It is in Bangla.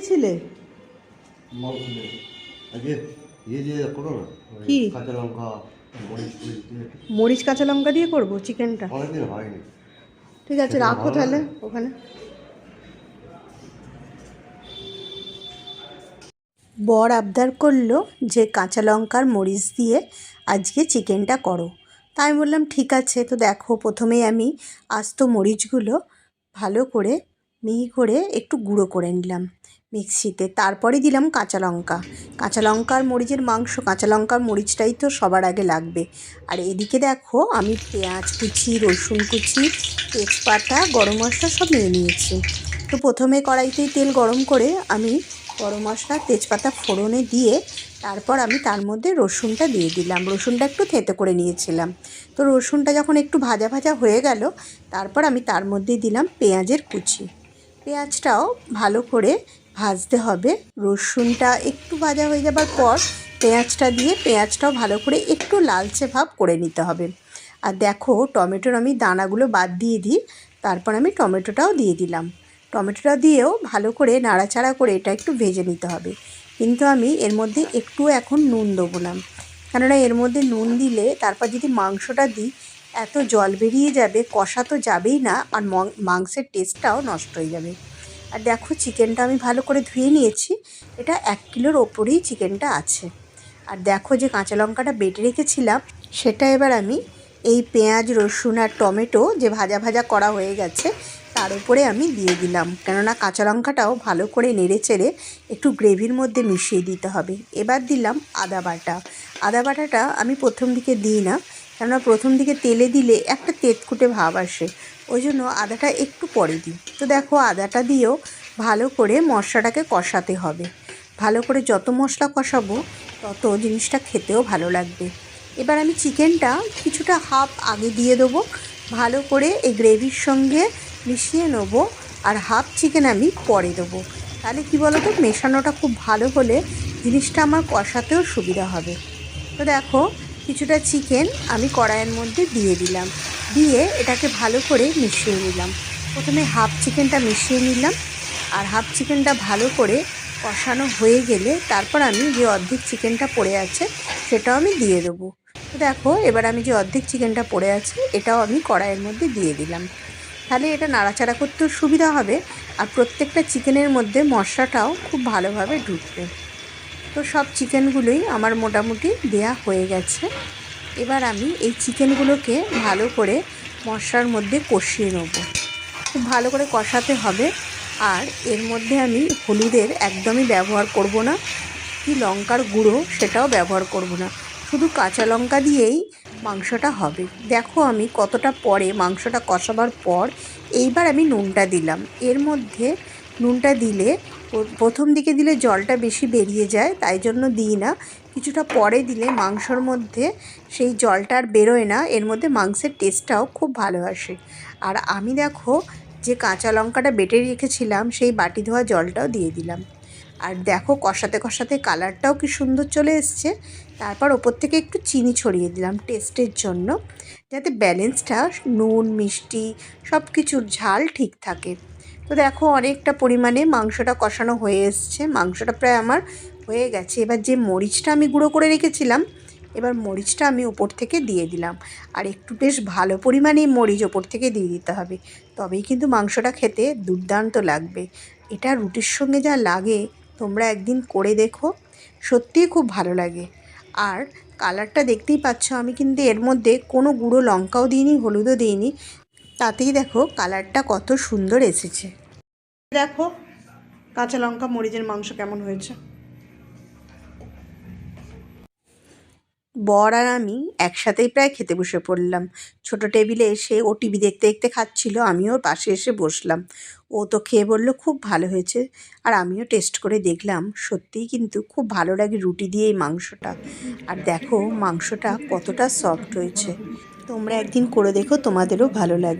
দিয়েছিলে? কি মরিচ কাঁচা লঙ্কা দিয়ে করবো চিকেনটা? ঠিক আছে, রাখো তাহলে ওখানে। বর আবদার করলো যে কাঁচা লঙ্কার মরিচ দিয়ে আজকে চিকেনটা করো। তাই আমি বললাম ঠিক আছে। তো দেখো, প্রথমেই আমি আস্ত মরিচগুলো ভালো করে মিহি করে একটু গুঁড়ো করে নিলাম মিক্সিতে। তারপরে দিলাম কাঁচা লঙ্কা। কাঁচা লঙ্কার মরিচের মাংস, কাঁচা লঙ্কার মরিচটাই তো সবার আগে লাগবে। আর এদিকে দেখো, আমি পেঁয়াজ কুচি, রসুন কুচি, তেজপাতা, গরম মশলা সব নিয়ে নিয়েছি। তো প্রথমে কড়াইতেই তেল গরম করে আমি গরম মশলা, তেজপাতা ফোড়নে দিয়ে তারপর আমি তার মধ্যে রসুনটা দিয়ে দিলাম। রসুনটা একটু থেঁতো করে নিয়েছিলাম। তো রসুনটা যখন একটু ভাজা ভাজা হয়ে গেল, তারপর আমি তার মধ্যে দিলাম পেঁয়াজের কুচি। পেঁয়াজটাও ভালো করে ভাজতে হবে। রসুনটা একটু ভাজা হয়ে যাবার পর পেঁয়াজটা দিয়ে পেঁয়াজটাও ভালো করে একটু লালচে ভাব করে নিতে হবে। আর দেখো, টমেটোর আমি দানাগুলো বাদ দিয়ে দিই, তারপর আমি টমেটোটাও দিয়ে দিলাম। টমেটোটা দিয়েও ভালো করে নাড়াচাড়া করে এটা একটু ভেজে নিতে হবে। কিন্তু আমি এর মধ্যে একটু এখন নুন দেবো না, কেননা এর মধ্যে নুন দিলে তারপর যদি মাংসটা দিই এত জল বেরিয়ে যাবে, কষা তো যাবেই না, আর মাংসের টেস্টটাও নষ্ট হয়ে যাবে। আর দেখো, চিকেনটা আমি ভালো করে ধুয়ে নিয়েছি। এটা 1 কিলোর ওপরেই চিকেনটা আছে। আর দেখো, যে কাঁচা লঙ্কাটা বেটে রেখেছিলাম সেটা এবার আমি এই পেঁয়াজ, রসুন আর টমেটো যে ভাজা ভাজা করা হয়ে গেছে তার উপরে আমি দিয়ে দিলাম। কেননা কাঁচা লঙ্কাটাও ভালো করে নেড়ে চেড়ে একটু গ্রেভির মধ্যে মিশিয়ে দিতে হবে। এবার দিলাম আদা বাটা। আদা বাটাটা আমি প্রথম দিকে দিই না, কেননা প্রথম দিকে তেলে দিলে একটা তেতকুটে ভাব আসে, ওই জন্য আদাটা একটু পরে দিই। তো দেখো, আদাটা দিয়েও ভালো করে মশলাটাকে কষাতে হবে। ভালো করে যত মশলা কষাবো তত জিনিসটা খেতেও ভালো লাগবে। এবার আমি চিকেনটা কিছুটা হাফ আগে দিয়ে দেবো, ভালো করে এই গ্রেভির সঙ্গে মিশিয়ে নেবো। আর হাফ চিকেন আমি পরে দেবো। তাহলে কি বলো তো, মেশানোটা খুব ভালো হলে জিনিসটা আমার কষাতেও সুবিধা হবে। তো দেখো, কিছুটা চিকেন আমি কড়াইয়ের মধ্যে দিয়ে দিলাম, দিয়ে এটাকে ভালো করে মিশিয়ে নিলাম। প্রথমে হাফ চিকেনটা মিশিয়ে নিলাম, আর হাফ চিকেনটা ভালো করে কষানো হয়ে গেলে তারপর আমি যে অর্ধেক চিকেনটা পড়ে আছে সেটাও আমি দিয়ে দেবো। তো দেখো, এবার আমি যে অর্ধেক চিকেনটা পড়ে আছে এটাও আমি কড়াইয়ের মধ্যে দিয়ে দিলাম। তাহলে এটা নাড়াচাড়া করতেও সুবিধা হবে, আর প্রত্যেকটা চিকেনের মধ্যে মশলাটাও খুব ভালোভাবে ঢুকবে। তো সব চিকেনগুলোই আমার মোটামুটি দেয়া হয়ে গেছে। এবার আমি এই চিকেনগুলোকে ভালো করে মশলার মধ্যে কষিয়ে নেব। খুব ভালো করে কষাতে হবে। আর এর মধ্যে আমি হলুদের একদমই ব্যবহার করব না, কি লঙ্কার গুঁড়ো সেটাও ব্যবহার করব না, শুধু কাঁচা লঙ্কা দিয়েই মাংসটা হবে। দেখো, আমি কতটা পরে মাংসটা কষাবার পর এইবার আমি নুনটা দিলাম। এর মধ্যে নুনটা দিলে প্রথম দিকে দিলে জলটা বেশি বেরিয়ে যায়, তাই জন্য দিই না। কিছুটা পরে দিলে মাংসর মধ্যে সেই জলটা আর বেরোয় না, এর মধ্যে মাংসের টেস্টটাও খুব ভালো আসে। আর আমি দেখো, যে কাঁচা লঙ্কাটা বেটে রেখেছিলাম সেই বাটি ধোয়া জলটাও দিয়ে দিলাম। আর দেখো, কষাতে কষাতে কালারটাও কি সুন্দর চলে এসছে। তারপর ওপর থেকে একটু চিনি ছড়িয়ে দিলাম টেস্টের জন্য, যাতে ব্যালেন্সটা নুন মিষ্টি সব কিছুর ঝাল ঠিক থাকে। তো দেখো, অনেকটা পরিমাণে মাংসটা কষানো হয়ে এসছে, মাংসটা প্রায় আমার হয়ে গেছে। এবার যে মরিচটা আমি গুঁড়ো করে রেখেছিলাম, এবার মরিচটা আমি ওপর থেকে দিয়ে দিলাম। আর একটু বেশ ভালো পরিমাণেই মরিচ ওপর থেকে দিয়ে দিতে হবে, তবেই কিন্তু মাংসটা খেতে দুর্দান্ত লাগবে। এটা রুটির সঙ্গে যা লাগে, তোমরা একদিন করে দেখো, সত্যিই খুব ভালো লাগে। আর কালারটা দেখতেই পাচ্ছ, আমি কিন্তু এর মধ্যে কোনো গুঁড়ো লঙ্কাও দিইনি, হলুদও দিইনি, তাতেই দেখো কালারটা কত সুন্দর এসেছে। দেখো, কাঁচা লঙ্কা মরিচের মাংস কেমন হয়েছে। বর আর আমি একসাথেই প্রায় খেতে বসে পড়লাম। ছোট টেবিলে এসে ও টিভি দেখতে দেখতে খাচ্ছিল, আমিও ওর পাশে এসে বসলাম। ও তো খেয়ে বলল খুব ভালো হয়েছে, আর আমিও টেস্ট করে দেখলাম, সত্যিই কিন্তু খুব ভালো লাগে রুটি দিয়ে এই মাংসটা। আর দেখো, মাংসটা কতটা সফট হয়েছে। তোমরা একদিন করে দেখো, তোমাদেরও ভালো লাগবে।